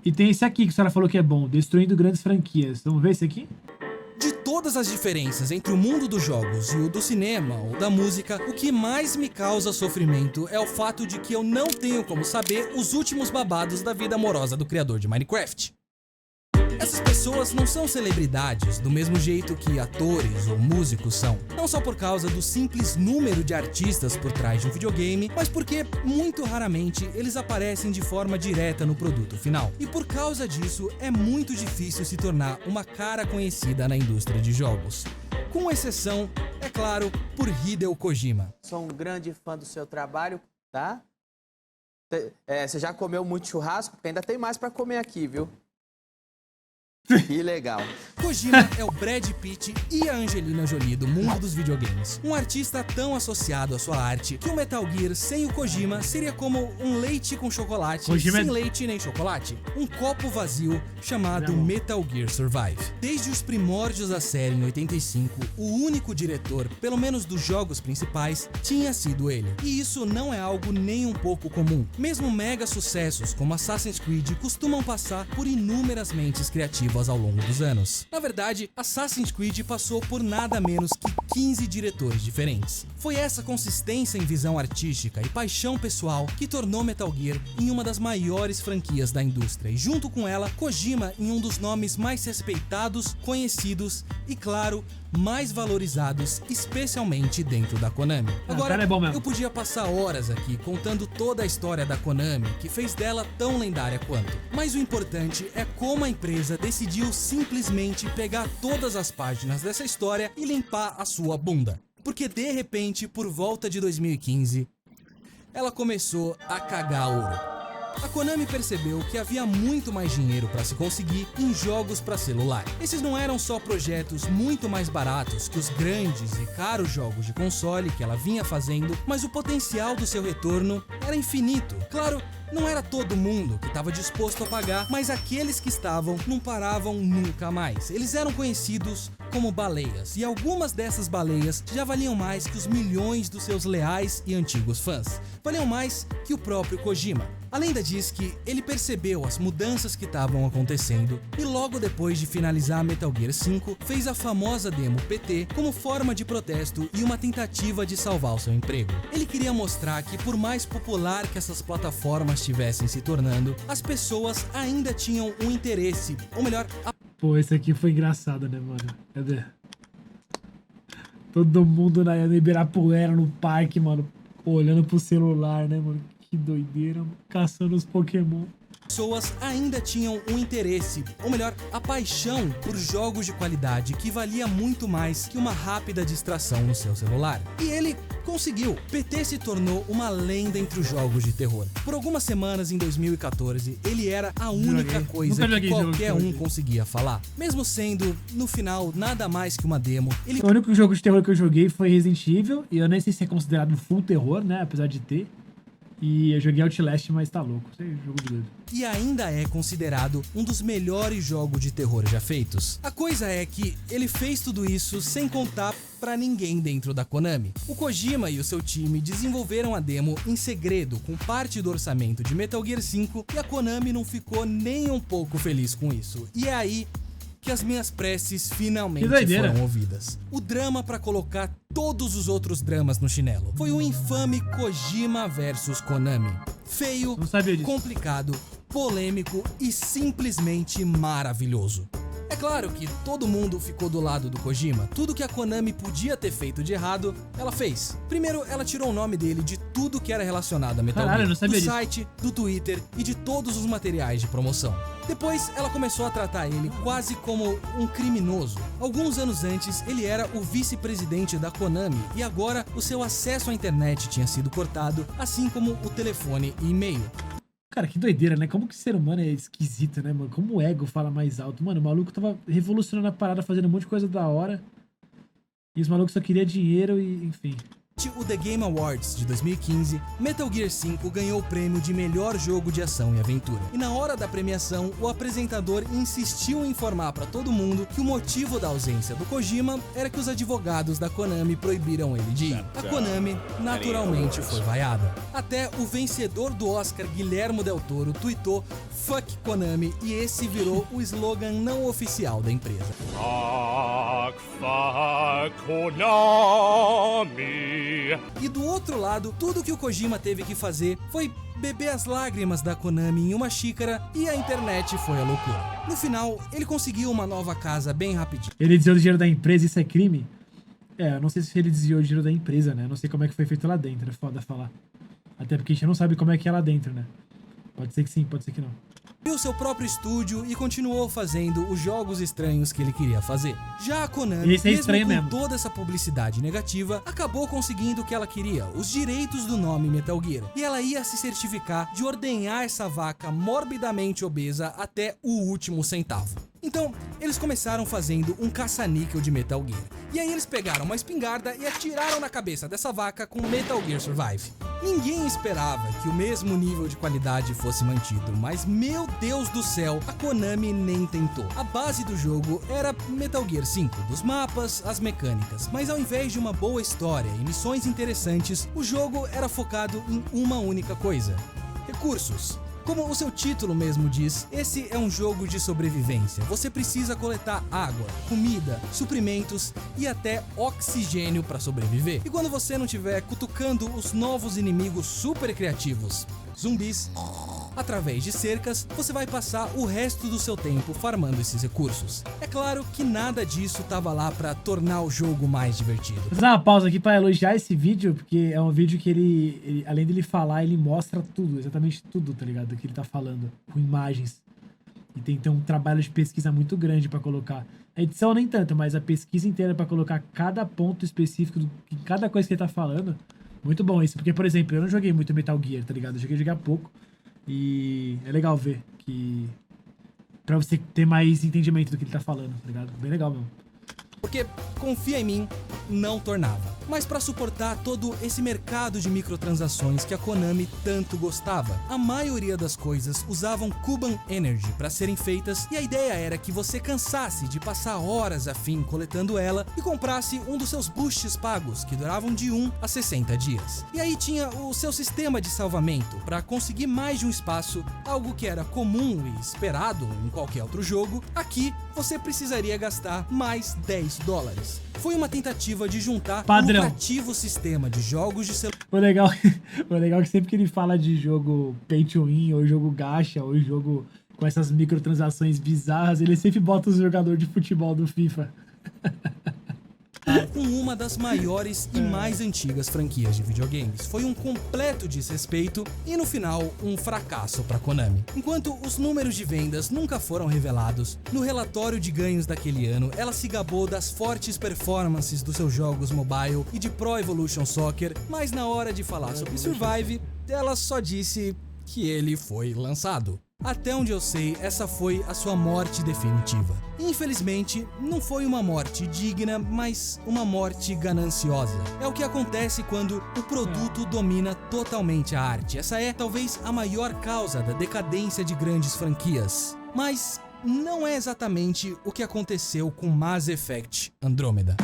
E tem esse aqui que a senhora falou que é bom, Destruindo Grandes Franquias. Vamos ver esse aqui? De todas as diferenças entre o mundo dos jogos e o do cinema ou da música, o que mais me causa sofrimento é o fato de que eu não tenho como saber os últimos babados da vida amorosa do criador de Minecraft. Essas pessoas não são celebridades do mesmo jeito que atores ou músicos são. Não só por causa do simples número de artistas por trás de um videogame, mas porque, muito raramente, eles aparecem de forma direta no produto final. E por causa disso, é muito difícil se tornar uma cara conhecida na indústria de jogos. Com exceção, é claro, por Hideo Kojima. Sou um grande fã do seu trabalho, tá? Você já comeu muito churrasco? Porque ainda tem mais pra comer aqui, viu? Que legal. Kojima é o Brad Pitt e a Angelina Jolie do mundo dos videogames. Um artista tão associado à sua arte que o Metal Gear sem o Kojima seria como um leite com chocolate sem leite nem chocolate. Um copo vazio chamado Metal Gear Survive. Desde os primórdios da série em 85, o único diretor, pelo menos dos jogos principais, tinha sido ele. E isso não é algo nem um pouco comum. Mesmo mega sucessos como Assassin's Creed costumam passar por inúmeras mentes criativas ao longo dos anos. Na verdade, Assassin's Creed passou por nada menos que 15 diretores diferentes. Foi essa consistência em visão artística e paixão pessoal que tornou Metal Gear em uma das maiores franquias da indústria e, junto com ela, Kojima em um dos nomes mais respeitados, conhecidos e, claro, mais valorizados, especialmente dentro da Konami. Agora, eu podia passar horas aqui contando toda a história da Konami, que fez dela tão lendária quanto. Mas o importante é como a empresa decidiu simplesmente pegar todas as páginas dessa história e limpar a sua bunda. Porque de repente, por volta de 2015, ela começou a cagar ouro. A Konami percebeu que havia muito mais dinheiro para se conseguir em jogos para celular. Esses não eram só projetos muito mais baratos que os grandes e caros jogos de console que ela vinha fazendo, mas o potencial do seu retorno era infinito. Claro, não era todo mundo que estava disposto a pagar, mas aqueles que estavam não paravam nunca mais. Eles eram conhecidos como baleias, e algumas dessas baleias já valiam mais que os milhões dos seus leais e antigos fãs. Valiam mais que o próprio Kojima. A lenda diz que ele percebeu as mudanças que estavam acontecendo e logo depois de finalizar Metal Gear 5, fez a famosa demo PT como forma de protesto e uma tentativa de salvar o seu emprego. Ele queria mostrar que por mais popular que essas plataformas estivessem se tornando, as pessoas ainda tinham um interesse, ou melhor, Pô, esse aqui foi engraçado, né, mano? Cadê? Todo mundo na Ibirapuera, no parque, mano, olhando pro celular, né, mano? Que doideira, mano. Caçando os Pokémon. Pessoas ainda tinham um interesse, ou melhor, a paixão por jogos de qualidade que valia muito mais que uma rápida distração no seu celular. E ele conseguiu. PT se tornou uma lenda entre os jogos de terror. Por algumas semanas em 2014, ele era a única coisa que qualquer um conseguia falar. Mesmo sendo, no final, nada mais que uma demo, ele... O único jogo de terror que eu joguei foi Resident Evil, e eu nem sei se é considerado full terror, né, apesar de ter. E eu joguei Outlast, mas tá louco. Isso é jogo de doido. E ainda é considerado um dos melhores jogos de terror já feitos. A coisa é que ele fez tudo isso sem contar pra ninguém dentro da Konami. O Kojima e o seu time desenvolveram a demo em segredo com parte do orçamento de Metal Gear 5 e a Konami não ficou nem um pouco feliz com isso. E é aí que as minhas preces finalmente foram ouvidas. O drama pra colocar todos os outros dramas no chinelo foi o infame Kojima vs Konami. Feio, complicado, polêmico e simplesmente maravilhoso. É claro que todo mundo ficou do lado do Kojima. Tudo que a Konami podia ter feito de errado, ela fez. Primeiro, ela tirou o nome dele de tudo que era relacionado a Metal Gear. Do site, do Twitter e de todos os materiais de promoção. Depois, ela começou a tratar ele quase como um criminoso. Alguns anos antes, ele era o vice-presidente da Konami e agora o seu acesso à internet tinha sido cortado, assim como o telefone e e-mail. Cara, que doideira, né? Como que o ser humano é esquisito, né, mano? Como o ego fala mais alto. Mano, o maluco tava revolucionando a parada, fazendo um monte de coisa da hora. E os malucos só queriam dinheiro e, enfim. O The Game Awards de 2015, Metal Gear 5 ganhou o prêmio de melhor jogo de ação e aventura. E na hora da premiação, o apresentador insistiu em informar para todo mundo que o motivo da ausência do Kojima era que os advogados da Konami proibiram ele de ir. A Konami, naturalmente, foi vaiada. Até o vencedor do Oscar, Guillermo del Toro, tweetou "Fuck Konami", e esse virou o slogan não oficial da empresa. Fuck Konami. E do outro lado, tudo que o Kojima teve que fazer foi beber as lágrimas da Konami em uma xícara e a internet foi a loucura. No final, ele conseguiu uma nova casa bem rapidinho. Ele desviou o dinheiro da empresa, isso é crime? Eu não sei se ele desviou o dinheiro da empresa, né? Não sei como é que foi feito lá dentro, é foda falar. Até porque a gente não sabe como é que é lá dentro, né? Pode ser que sim, pode ser que não. Abriu seu próprio estúdio e continuou fazendo os jogos estranhos que ele queria fazer. Já a Konami, mesmo com toda essa publicidade negativa, acabou conseguindo o que ela queria, os direitos do nome Metal Gear. E ela ia se certificar de ordenhar essa vaca morbidamente obesa até o último centavo. Então, eles começaram fazendo um caça-níquel de Metal Gear. E aí eles pegaram uma espingarda e atiraram na cabeça dessa vaca com Metal Gear Survive. Ninguém esperava que o mesmo nível de qualidade fosse mantido, mas meu Deus do céu, a Konami nem tentou. A base do jogo era Metal Gear 5, dos mapas, as mecânicas, mas ao invés de uma boa história e missões interessantes, o jogo era focado em uma única coisa: recursos. Como o seu título mesmo diz, esse é um jogo de sobrevivência. Você precisa coletar água, comida, suprimentos e até oxigênio para sobreviver. E quando você não estiver cutucando os novos inimigos super criativos, zumbis, através de cercas, você vai passar o resto do seu tempo farmando esses recursos. É claro que nada disso tava lá para tornar o jogo mais divertido. Vou dar uma pausa aqui para elogiar esse vídeo, porque é um vídeo que ele, além dele falar, ele mostra tudo, exatamente tudo, tá ligado? Que ele tá falando, com imagens. E tem que ter um trabalho de pesquisa muito grande para colocar. A edição nem tanto, mas a pesquisa inteira para colocar cada ponto específico de cada coisa que ele tá falando. Muito bom isso, porque, por exemplo, eu não joguei muito Metal Gear, tá ligado? Eu joguei há pouco. E é legal ver que... pra você ter mais entendimento do que ele tá falando, tá ligado? Bem legal mesmo. Porque, confia em mim, não tornava. Mas para suportar todo esse mercado de microtransações que a Konami tanto gostava, a maioria das coisas usavam Kuban Energy para serem feitas, e a ideia era que você cansasse de passar horas a fim coletando ela e comprasse um dos seus boosts pagos, que duravam de 1 a 60 dias. E aí tinha o seu sistema de salvamento para conseguir mais de um espaço, algo que era comum e esperado em qualquer outro jogo. Aqui você precisaria gastar mais $10. Foi uma tentativa de juntar um lucrativo sistema de jogos de celular. O legal é que sempre que ele fala de jogo pay to win, ou jogo gacha, ou jogo com essas microtransações bizarras, ele sempre bota os jogadores de futebol do FIFA. Com uma das maiores e mais antigas franquias de videogames. Foi um completo desrespeito e, no final, um fracasso para Konami. Enquanto os números de vendas nunca foram revelados, no relatório de ganhos daquele ano, ela se gabou das fortes performances dos seus jogos mobile e de Pro Evolution Soccer, mas na hora de falar sobre Survive, ela só disse que ele foi lançado. Até onde eu sei, essa foi a sua morte definitiva. Infelizmente, não foi uma morte digna, mas uma morte gananciosa. É o que acontece quando o produto domina totalmente a arte. Essa é, talvez, a maior causa da decadência de grandes franquias. Mas não é exatamente o que aconteceu com Mass Effect Andromeda.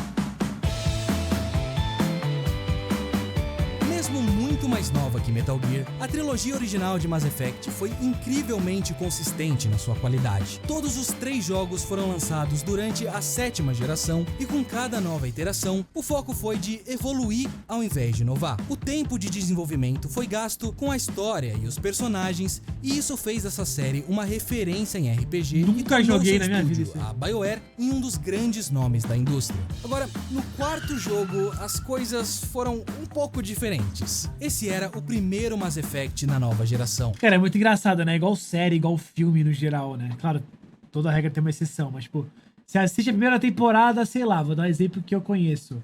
Mesmo muito mais nova que Metal Gear, a trilogia original de Mass Effect foi incrivelmente consistente na sua qualidade. Todos os 3 jogos foram lançados durante a 7ª geração e com cada nova iteração, o foco foi de evoluir ao invés de inovar. O tempo de desenvolvimento foi gasto com a história e os personagens, e isso fez essa série uma referência em RPG. Nunca joguei na minha vida a BioWare em um dos grandes nomes da indústria. Agora, no 4º jogo, as coisas foram um pouco diferentes. Esse era o primeiro Mass Effect na nova geração. Cara, é muito engraçado, né? Igual série, igual filme no geral, né? Claro, toda regra tem uma exceção, mas, tipo, você assiste a primeira temporada, sei lá, vou dar um exemplo que eu conheço.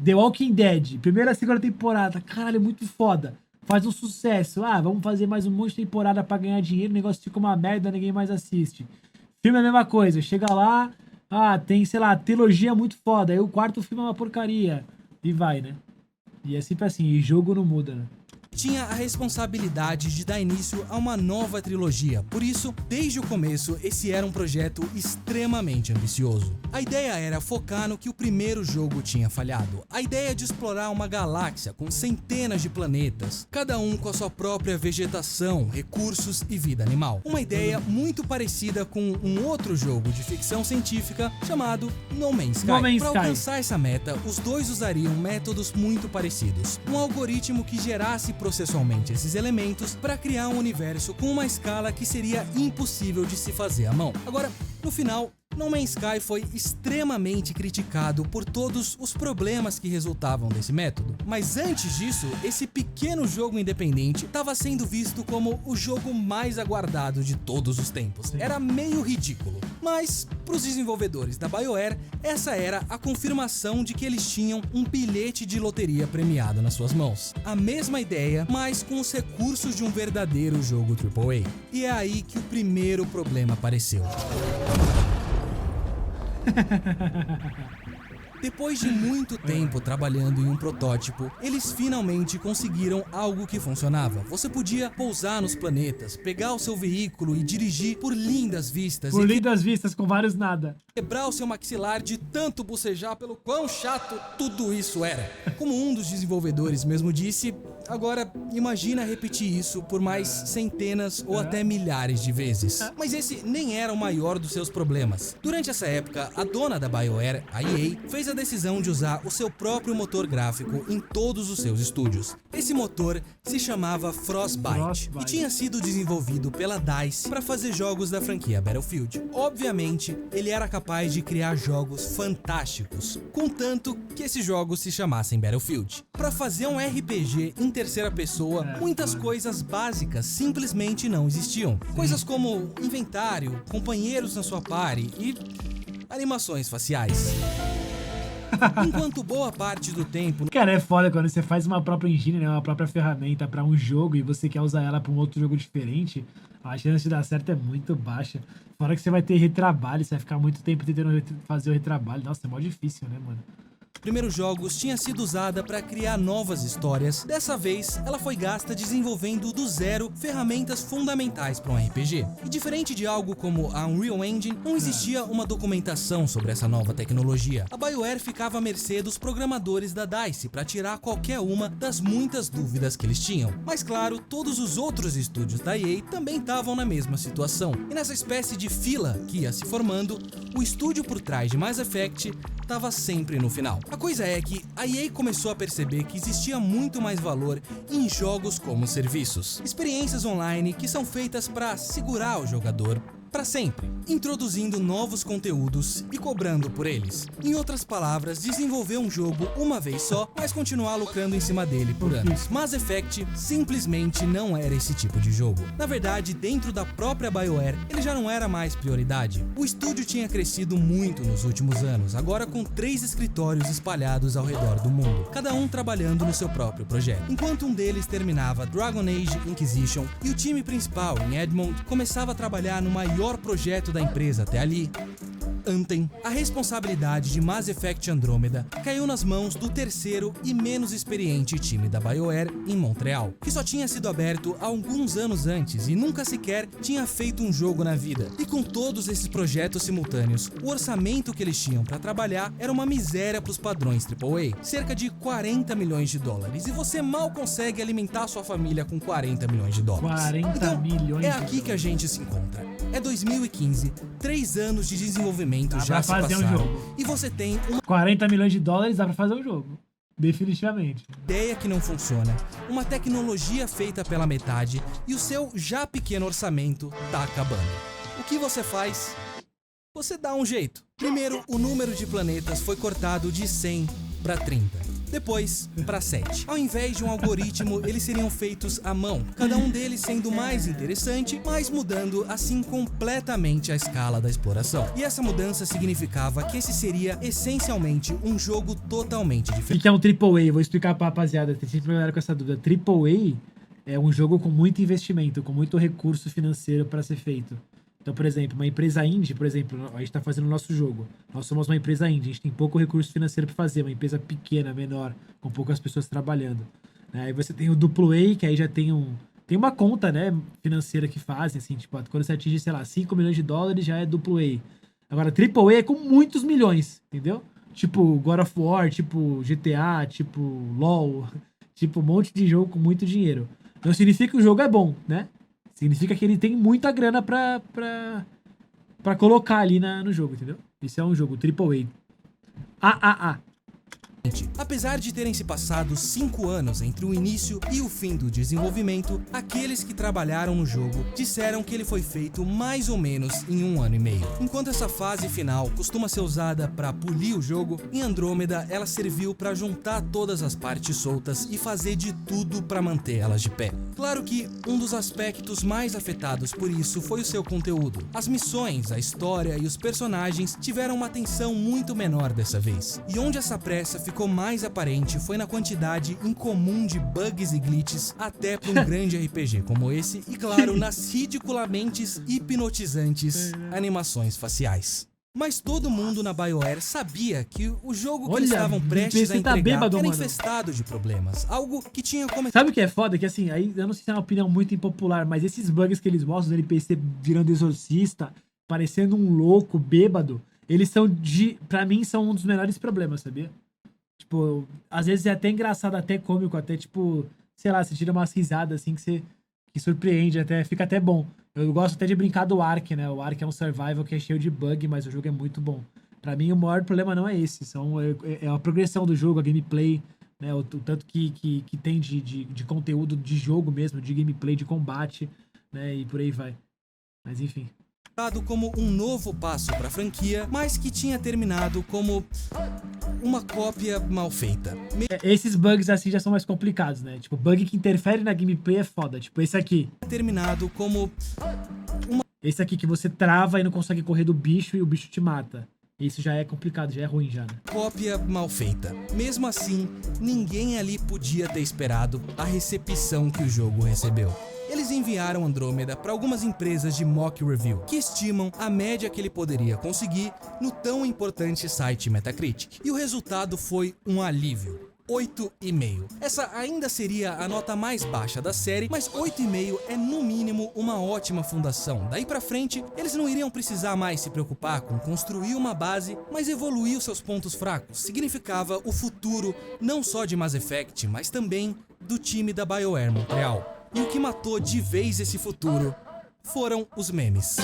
The Walking Dead, primeira e segunda temporada, caralho, é muito foda. Faz um sucesso. Ah, vamos fazer mais um monte de temporada pra ganhar dinheiro, o negócio fica uma merda, ninguém mais assiste. Filme é a mesma coisa, chega lá, tem, sei lá, trilogia muito foda, aí o 4º filme é uma porcaria. E vai, né? E é sempre assim, e jogo não muda, né? Tinha a responsabilidade de dar início a uma nova trilogia. Por isso, desde o começo, esse era um projeto extremamente ambicioso. A ideia era focar no que o primeiro jogo tinha falhado. A ideia de explorar uma galáxia com centenas de planetas, cada um com a sua própria vegetação, recursos e vida animal. Uma ideia muito parecida com um outro jogo de ficção científica chamado No Man's Sky. Para alcançar essa meta, os dois usariam métodos muito parecidos. Um algoritmo que gerasse processualmente esses elementos para criar um universo com uma escala que seria impossível de se fazer à mão. Agora, no final, No Man's Sky foi extremamente criticado por todos os problemas que resultavam desse método. Mas antes disso, esse pequeno jogo independente estava sendo visto como o jogo mais aguardado de todos os tempos. Era meio ridículo. Mas, para os desenvolvedores da BioWare, essa era a confirmação de que eles tinham um bilhete de loteria premiado nas suas mãos. A mesma ideia, mas com os recursos de um verdadeiro jogo AAA. E é aí que o primeiro problema apareceu. Depois de muito tempo trabalhando em um protótipo, eles finalmente conseguiram algo que funcionava. Você podia pousar nos planetas, pegar o seu veículo e dirigir por lindas vistas. Por lindas vistas, com vários nada. Quebrar o seu maxilar de tanto bocejar pelo quão chato tudo isso era. Como um dos desenvolvedores mesmo disse, agora imagina repetir isso por mais centenas ou até milhares de vezes. Mas esse nem era o maior dos seus problemas. Durante essa época, a dona da BioWare, a EA, fez a decisão de usar o seu próprio motor gráfico em todos os seus estúdios. Esse motor se chamava Frostbite e tinha sido desenvolvido pela DICE para fazer jogos da franquia Battlefield. Obviamente, ele era capaz de criar jogos fantásticos, contanto que esses jogos se chamassem Battlefield. Para fazer um RPG em terceira pessoa, muitas coisas básicas simplesmente não existiam. Coisas como inventário, companheiros na sua party e animações faciais. Enquanto boa parte do tempo... Cara, é foda quando você faz uma própria engine, né, uma própria ferramenta pra um jogo e você quer usar ela pra um outro jogo diferente, a chance de dar certo é muito baixa. Fora que você vai ter retrabalho, você vai ficar muito tempo tentando fazer o retrabalho. Nossa, é mó difícil, né, mano? Primeiros jogos tinha sido usada para criar novas histórias. Dessa vez, ela foi gasta desenvolvendo do zero ferramentas fundamentais para um RPG. E diferente de algo como a Unreal Engine, não existia uma documentação sobre essa nova tecnologia. A BioWare ficava à mercê dos programadores da DICE para tirar qualquer uma das muitas dúvidas que eles tinham. Mas claro, todos os outros estúdios da EA também estavam na mesma situação. E nessa espécie de fila que ia se formando, o estúdio por trás de Mass Effect estava sempre no final. A coisa é que a EA começou a perceber que existia muito mais valor em jogos como serviços. Experiências online que são feitas para segurar o jogador para sempre, introduzindo novos conteúdos e cobrando por eles. Em outras palavras, desenvolver um jogo uma vez só, mas continuar lucrando em cima dele por anos. Mass Effect simplesmente não era esse tipo de jogo. Na verdade, dentro da própria BioWare, ele já não era mais prioridade. O estúdio tinha crescido muito nos últimos anos, agora com 3 escritórios espalhados ao redor do mundo, cada um trabalhando no seu próprio projeto. Enquanto um deles terminava Dragon Age Inquisition e o time principal em Edmond começava a trabalhar no maior projeto da empresa até ali, Anthem, a responsabilidade de Mass Effect Andromeda caiu nas mãos do terceiro e menos experiente time da BioWare em Montreal, que só tinha sido aberto há alguns anos antes e nunca sequer tinha feito um jogo na vida. E com todos esses projetos simultâneos, o orçamento que eles tinham para trabalhar era uma miséria para os padrões AAA, cerca de 40 milhões de dólares, e você mal consegue alimentar sua família com 40 milhões de dólares. 40 então, milhões é de aqui que a gente se encontra. É 2015, 3 anos de desenvolvimento já se fazer passaram, um jogo. e você tem uma 40 milhões de dólares dá pra fazer um jogo. Definitivamente. ideia que não funciona, uma tecnologia feita pela metade e o seu já pequeno orçamento tá acabando. O que você faz? Você dá um jeito. Primeiro, o número de planetas foi cortado de 100 para 30. Depois, para 7. Ao invés de um algoritmo, eles seriam feitos à mão, cada um deles sendo mais interessante, mas mudando assim completamente a escala da exploração. E essa mudança significava que esse seria essencialmente um jogo totalmente O diferente. que é um AAA? Vou explicar pra rapaziada, tem sempre galera com essa dúvida. AAA é um jogo com muito investimento, com muito recurso financeiro pra ser feito. Então, por exemplo, uma empresa indie, por exemplo, a gente tá fazendo o nosso jogo. Nós somos uma empresa indie, a gente tem pouco recurso financeiro pra fazer, uma empresa pequena, menor, com poucas pessoas trabalhando. Aí você tem o AA, que aí já tem uma conta, né, financeira que fazem, assim, tipo, quando você atinge, sei lá, $5 milhões já é AA. Agora, AAA é com muitos milhões, entendeu? Tipo God of War, tipo GTA, tipo LoL, tipo um monte de jogo com muito dinheiro. Não significa que o jogo é bom, né? Significa que ele tem muita grana pra colocar ali no jogo, entendeu? Isso é um jogo AAA. Apesar de terem se passado 5 anos entre o início e o fim do desenvolvimento, aqueles que trabalharam no jogo disseram que ele foi feito mais ou menos em 1 ano e meio. Enquanto essa fase final costuma ser usada para polir o jogo, em Andrômeda ela serviu para juntar todas as partes soltas e fazer de tudo para manter elas de pé. Claro que um dos aspectos mais afetados por isso foi o seu conteúdo. As missões, a história e os personagens tiveram uma atenção muito menor dessa vez. E onde essa pressa ficou mais aparente foi na quantidade incomum de bugs e glitches até para um grande RPG como esse e, claro, nas ridiculamente hipnotizantes animações faciais. Mas todo mundo na BioWare sabia que o jogo que eles estavam prestes a entregar era infestado de problemas, algo que tinha começado... Sabe o que é foda? Que assim, aí eu não sei se é uma opinião muito impopular, mas esses bugs que eles mostram do NPC virando exorcista, parecendo um louco, bêbado, eles são, pra mim, são um dos menores problemas, sabia? Tipo, às vezes é até engraçado, até cômico, até tipo, sei lá, você tira umas risadas assim que surpreende, até fica até bom. Eu gosto até de brincar do Ark, né? O Ark é um survival que é cheio de bug, mas o jogo é muito bom. Pra mim, o maior problema não é esse, é a progressão do jogo, a gameplay, né? O tanto que tem de conteúdo de jogo mesmo, de gameplay, de combate, né? E por aí vai. Mas enfim. Como um novo passo para a franquia, mas que tinha terminado como uma cópia mal feita. Esses bugs assim já são mais complicados, né? Tipo, bug que interfere na gameplay é foda. Tipo, esse aqui. Terminado como esse aqui que você trava e não consegue correr do bicho e o bicho te mata. Isso já é complicado, já é ruim já, né? Cópia mal feita. Mesmo assim, ninguém ali podia ter esperado a recepção que o jogo recebeu. Eles enviaram Andrômeda para algumas empresas de mock review, que estimam a média que ele poderia conseguir no tão importante site Metacritic. E o resultado foi um alívio. 8,5. Essa ainda seria a nota mais baixa da série, mas 8,5 é no mínimo uma ótima fundação. Daí pra frente, eles não iriam precisar mais se preocupar com construir uma base, mas evoluir os seus pontos fracos. Significava o futuro não só de Mass Effect, mas também do time da BioWare Montreal. E o que matou de vez esse futuro foram os memes.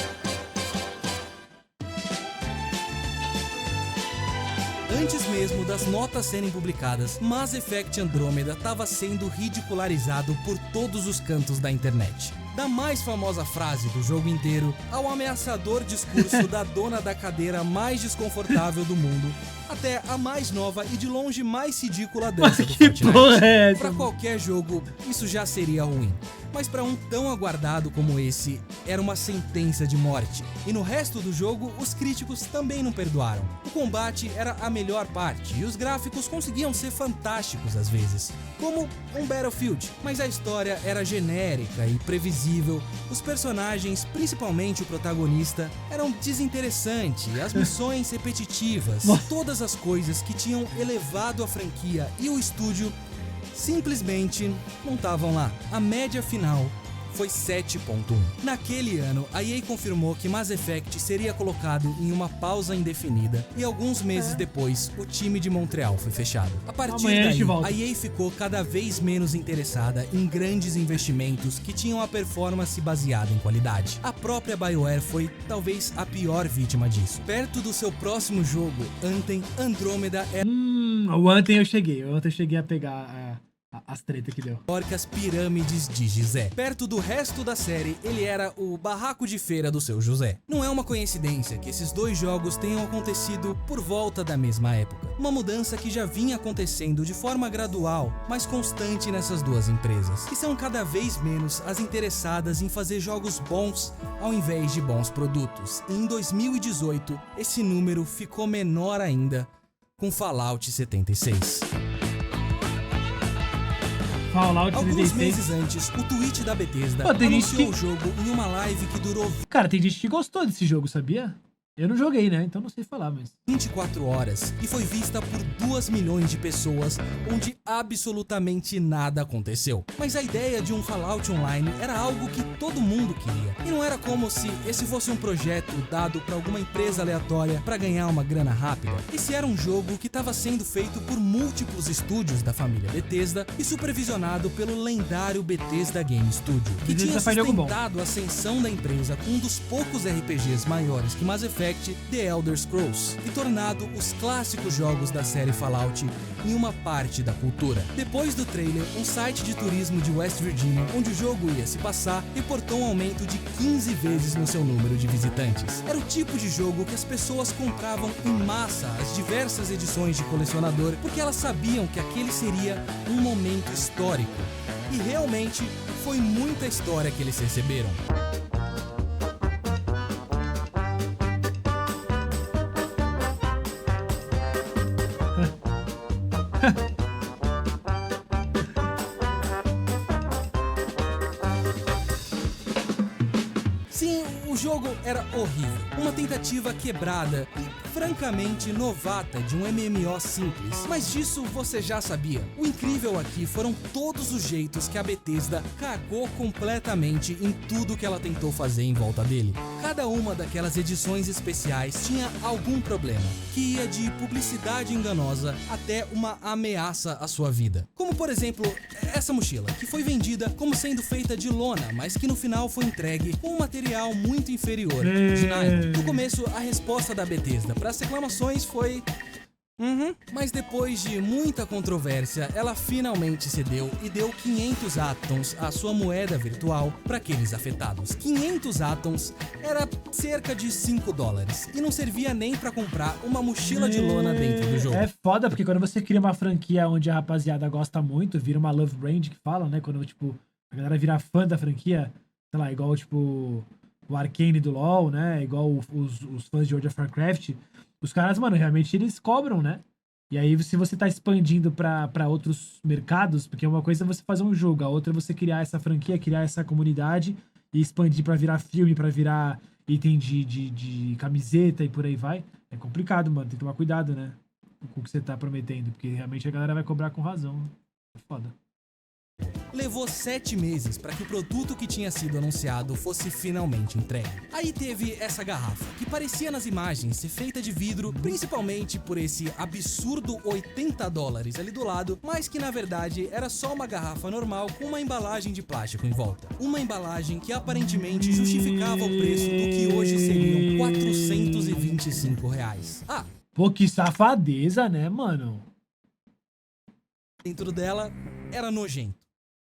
Antes mesmo das notas serem publicadas, Mass Effect Andromeda estava sendo ridicularizado por todos os cantos da internet. Da mais famosa frase do jogo inteiro, ao ameaçador discurso da dona da cadeira mais desconfortável do mundo, até a mais nova e de longe mais ridícula dança do Fortnite. Pra qualquer jogo, isso já seria ruim. Mas para um tão aguardado como esse, era uma sentença de morte. E no resto do jogo, os críticos também não perdoaram. O combate era a melhor parte, e os gráficos conseguiam ser fantásticos às vezes, como um Battlefield. Mas a história era genérica e previsível, os personagens, principalmente o protagonista, eram desinteressantes, as missões repetitivas, todas as coisas que tinham elevado a franquia e o estúdio simplesmente não estavam lá. A média final foi 7.1. Naquele ano, a EA confirmou que Mass Effect seria colocado em uma pausa indefinida e alguns meses depois, o time de Montreal foi fechado. A partir daí, a EA ficou cada vez menos interessada em grandes investimentos que tinham a performance baseada em qualidade. A própria BioWare foi talvez a pior vítima disso. Perto do seu próximo jogo, Anthem, Andrômeda é... O Anthem eu cheguei a pegar as tretas que deu. As pirâmides de Gizé. Perto do resto da série, ele era o barraco de feira do seu José. Não é uma coincidência que esses dois jogos tenham acontecido por volta da mesma época. Uma mudança que já vinha acontecendo de forma gradual, mas constante nessas duas empresas, que são cada vez menos as interessadas em fazer jogos bons ao invés de bons produtos. E em 2018, esse número ficou menor ainda com Fallout 76. Fallout Alguns 36. meses antes, o Twitch da Bethesda Pô, tem gente anunciou que- o jogo em uma live que durou Cara, tem gente que gostou desse jogo, sabia? Eu não joguei, né? Então não sei falar, mas... 24 horas e foi vista por 2 milhões de pessoas, onde absolutamente nada aconteceu. Mas a ideia de um Fallout Online era algo que todo mundo queria. E não era como se esse fosse um projeto dado para alguma empresa aleatória para ganhar uma grana rápida. Esse era um jogo que estava sendo feito por múltiplos estúdios da família Bethesda e supervisionado pelo lendário Bethesda Game Studio, que Bethesda tinha faz jogo bom. sustentado a ascensão da empresa com um dos poucos RPGs maiores que Mass Effect, The Elder Scrolls, e tornado os clássicos jogos da série Fallout em uma parte da cultura. Depois do trailer, um site de turismo de West Virginia, onde o jogo ia se passar, reportou um aumento de 15 vezes no seu número de visitantes. Era o tipo de jogo que as pessoas compravam em massa as diversas edições de colecionador, porque elas sabiam que aquele seria um momento histórico. E realmente foi muita história que eles receberam. Sim, o jogo era horrível. Uma tentativa quebrada e francamente novata de um MMO simples. Mas disso você já sabia. O incrível aqui foram todos os jeitos que a Bethesda cagou completamente em tudo que ela tentou fazer em volta dele. Cada uma daquelas edições especiais tinha algum problema, que ia de publicidade enganosa até uma ameaça à sua vida. Como por exemplo, essa mochila, que foi vendida como sendo feita de lona, mas que no final foi entregue com um material muito inferior, de nylon. No começo, a resposta da Bethesda para as reclamações foi... Mas depois de muita controvérsia, ela finalmente cedeu e deu 500 atoms, a sua moeda virtual, para aqueles afetados. 500 atoms era cerca de $5 e não servia nem para comprar uma mochila de lona dentro do jogo. É foda, porque quando você cria uma franquia onde a rapaziada gosta muito, vira uma love brand que fala, né? Quando, tipo, a galera vira fã da franquia, sei lá, igual, tipo, o Arcane do LoL, né? Igual os fãs de World of Warcraft. Os caras, mano, realmente eles cobram, né? E aí, se você tá expandindo pra outros mercados, porque uma coisa é você fazer um jogo, a outra é você criar essa franquia, criar essa comunidade e expandir pra virar filme, pra virar item de camiseta e por aí vai. É complicado, mano. Tem que tomar cuidado, né? Com o que você tá prometendo, porque realmente a galera vai cobrar com razão. É foda. Levou 7 meses para que o produto que tinha sido anunciado fosse finalmente entregue. Aí teve essa garrafa, que parecia nas imagens ser feita de vidro, principalmente por esse absurdo $80 ali do lado, mas que na verdade era só uma garrafa normal com uma embalagem de plástico em volta. Uma embalagem que aparentemente justificava o preço do que hoje seriam R$425. Ah, Pô, que safadeza, né, mano? dentro dela era nojento.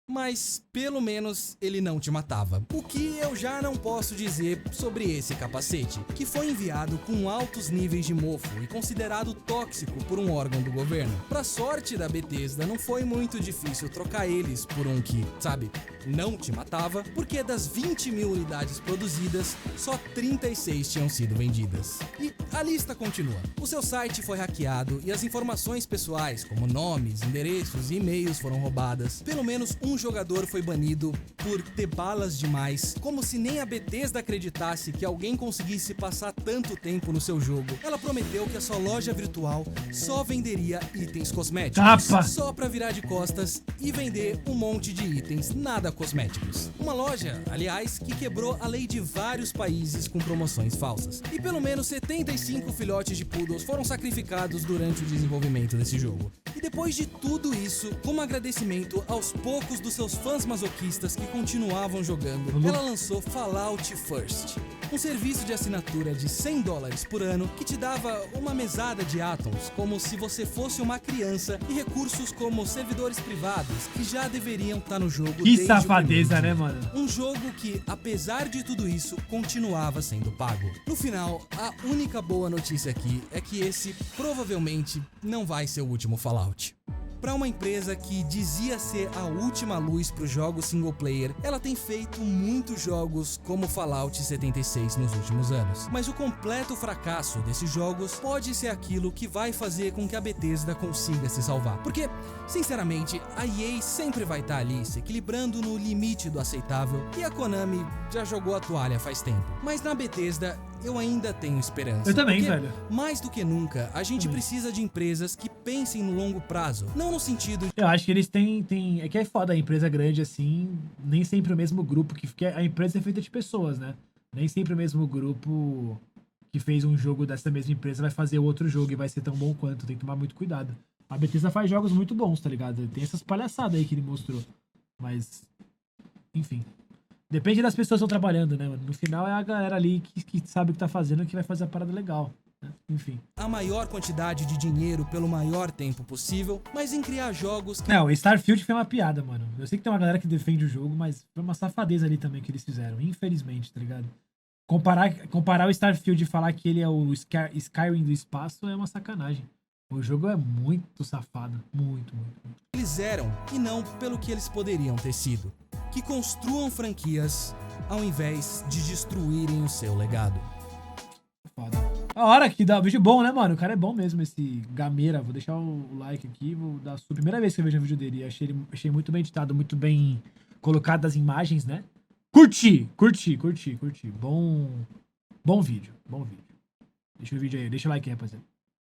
Mas pelo menos ele não te matava. O que eu já não posso dizer sobre esse capacete, que foi enviado com altos níveis de mofo e considerado tóxico por um órgão do governo. Pra sorte da Bethesda, não foi muito difícil trocar eles por um que, sabe, não te matava, porque das 20 mil unidades produzidas, só 36 tinham sido vendidas. E a lista continua. O seu site foi hackeado e as informações pessoais, como nomes, endereços e e-mails foram roubadas. Pelo menos um jogador foi banido por ter balas demais, como se nem a Bethesda acreditasse que alguém conseguisse passar tanto tempo no seu jogo. Ela prometeu que a sua loja virtual só venderia itens cosméticos, Capa. só pra virar de costas e vender um monte de itens nada cosméticos. Uma loja, aliás, que quebrou a lei de vários países com promoções falsas. E pelo menos 75 filhotes de poodles foram sacrificados durante o desenvolvimento desse jogo. E depois de tudo isso, como agradecimento aos poucos dos seus fãs masoquistas que continuavam jogando, ela lançou Fallout First, um serviço de assinatura de $100 por ano que te dava uma mesada de atoms, como se você fosse uma criança, e recursos como servidores privados que já deveriam estar no jogo Que desde o safadeza, primeiro né, dia. mano? Um jogo que, apesar de tudo isso, continuava sendo pago. No final, a única boa notícia aqui é que esse provavelmente não vai ser o último Fallout. Para uma empresa que dizia ser a última luz para os jogos single player, ela tem feito muitos jogos como Fallout 76 nos últimos anos. Mas o completo fracasso desses jogos pode ser aquilo que vai fazer com que a Bethesda consiga se salvar. Porque, sinceramente, a EA sempre vai estar ali se equilibrando no limite do aceitável e a Konami já jogou a toalha faz tempo. Mas na Bethesda eu ainda tenho esperança. Eu também, porque, velho. mais do que nunca, a gente precisa de empresas que pensem no longo prazo, não no sentido... Eu acho que eles têm... É que é foda a empresa grande assim, nem sempre o mesmo grupo, porque a empresa é feita de pessoas, né? Nem sempre o mesmo grupo que fez um jogo dessa mesma empresa vai fazer outro jogo e vai ser tão bom quanto. Tem que tomar muito cuidado. A Bethesda faz jogos muito bons, tá ligado? Tem essas palhaçadas aí que ele mostrou. Mas, enfim. Depende das pessoas que estão trabalhando, né, mano? No final é a galera ali que sabe o que tá fazendo que vai fazer a parada legal, né? Enfim. A maior quantidade de dinheiro pelo maior tempo possível, mas em criar jogos... Não, o Starfield foi uma piada, mano. Eu sei que tem uma galera que defende o jogo, mas foi uma safadeza ali também que eles fizeram, infelizmente, tá ligado? Comparar o Starfield e falar que ele é o Skyrim do espaço é uma sacanagem. O jogo é muito safado. Muito. Eles eram, e não pelo que eles poderiam ter sido. Que construam franquias ao invés de destruírem o seu legado. Foda. A hora que dá um vídeo bom, né, mano? O cara é bom mesmo, esse Gameira. Vou deixar o like aqui, vou dar a sua primeira vez que eu vejo um vídeo dele. Achei muito bem editado, muito bem colocado as imagens, né? Curti. Bom vídeo. Deixa o vídeo aí, deixa o like aí, rapaziada.